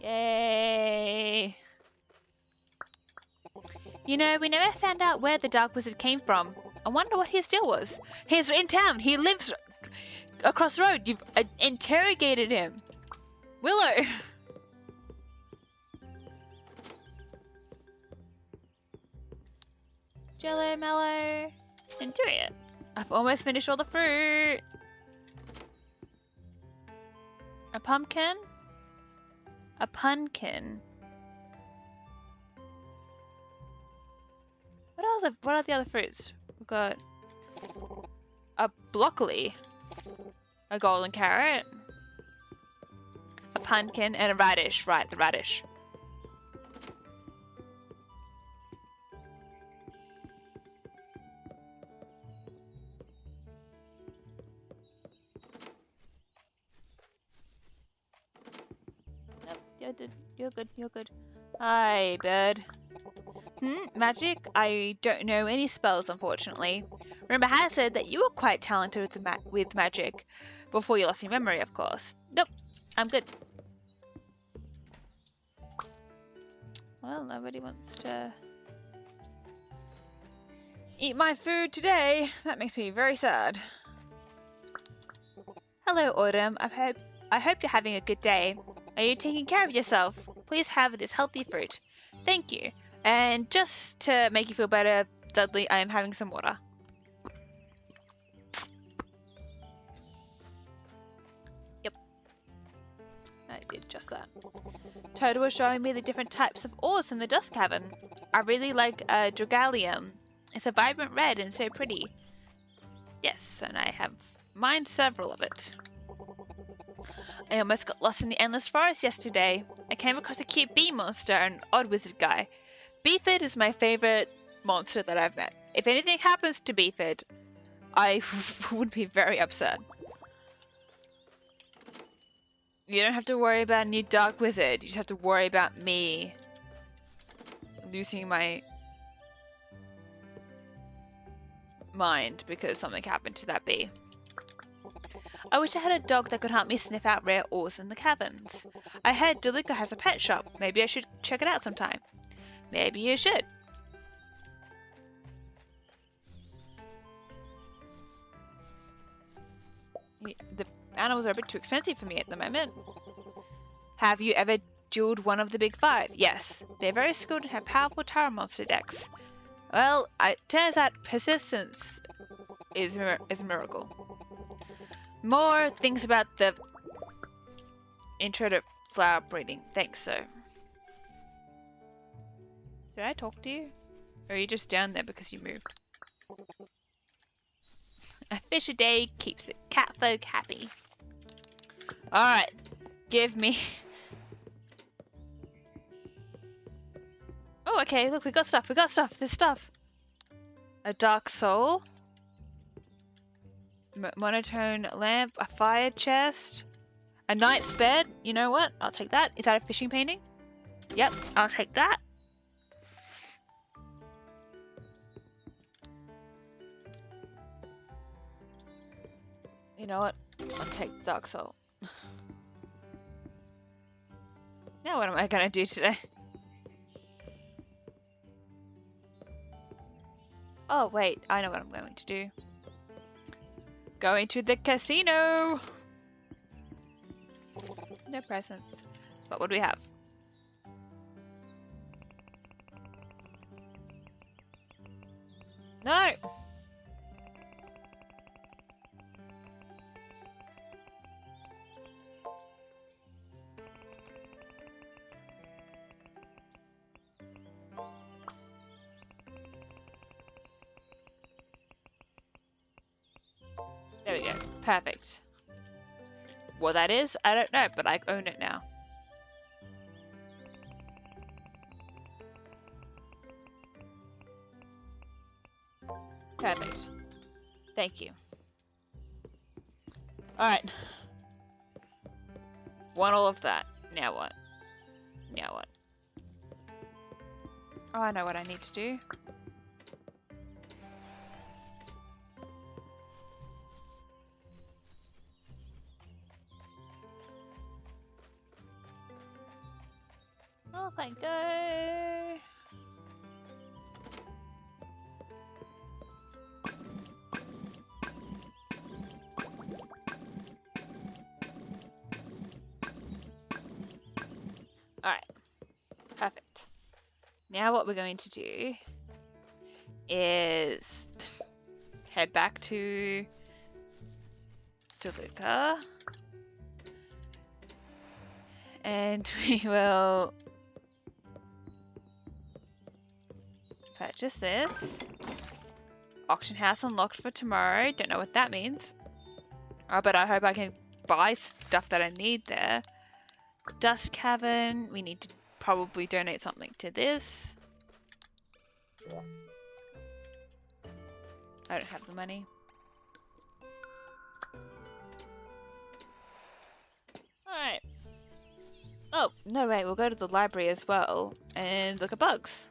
Yay! You know, we never found out where the Dark Wizard came from. I wonder what his deal was. He's in town. He lives across the road. You've interrogated him. Willow! Jello, mellow. Enjoy it. I've almost finished all the fruit. A pumpkin? A pumpkin. What are the other fruits? We've got a broccoli, a golden carrot, a pumpkin, and a radish. Right, the radish. Nope, you're good, you're good. Hi, bird. Magic? I don't know any spells, unfortunately. Rumor has said that you were quite talented with magic. Before you lost your memory, of course. Nope, I'm good. Well, nobody wants to eat my food today. That makes me very sad. Hello, Autumn. I hope you're having a good day. Are you taking care of yourself? Please have this healthy fruit. Thank you. And just to make you feel better, Dudley, I am having some water. Yep. I did just that. Toad was showing me the different types of ores in the dust cavern. I really like Dragalium. It's a vibrant red and so pretty. Yes, and I have mined several of it. I almost got lost in the endless forest yesterday. I came across a cute bee monster and an odd wizard guy. Beefid is my favorite monster that I've met. If anything happens to Beefid, I would be very upset. You don't have to worry about a new dark wizard. You just have to worry about me losing my mind because something happened to that bee. I wish I had a dog that could help me sniff out rare ores in the caverns. I heard Delica has a pet shop. Maybe I should check it out sometime. Maybe you should. The animals are a bit too expensive for me at the moment. Have you ever dueled one of the big five? Yes. They're very skilled and have powerful tower monster decks. Well, it turns out persistence is a miracle. More things about the intro to flower breeding. Thanks, sir. Did I talk to you? Or are you just down there because you moved? A fish a day keeps the catfolk happy. Alright, give me... Oh, okay, look, we got stuff, there's stuff. A dark soul. Monotone lamp, a fire chest. A knight's bed, you know what? I'll take that. Is that a fishing painting? Yep, I'll take that. You know what? I'll take Dark Soul. Now what am I gonna do today? Oh wait, I know what I'm going to do. Going to the casino! No presents. But what do we have? No! There we go. Perfect. What that is, I don't know, but I own it now. Perfect. Thank you. Alright. Want all of that. Now what? Now what? Oh, I know what I need to do. Off I go. Alright, perfect. Now what we're going to do is head back to DeLuca. And we will purchase this. Auction house unlocked for tomorrow. Don't know what that means. Oh, but I hope I can buy stuff that I need there. Dust cavern. We need to probably donate something to this. I don't have the money. Alright. Oh, no, wait. We'll go to the library as well and look at bugs.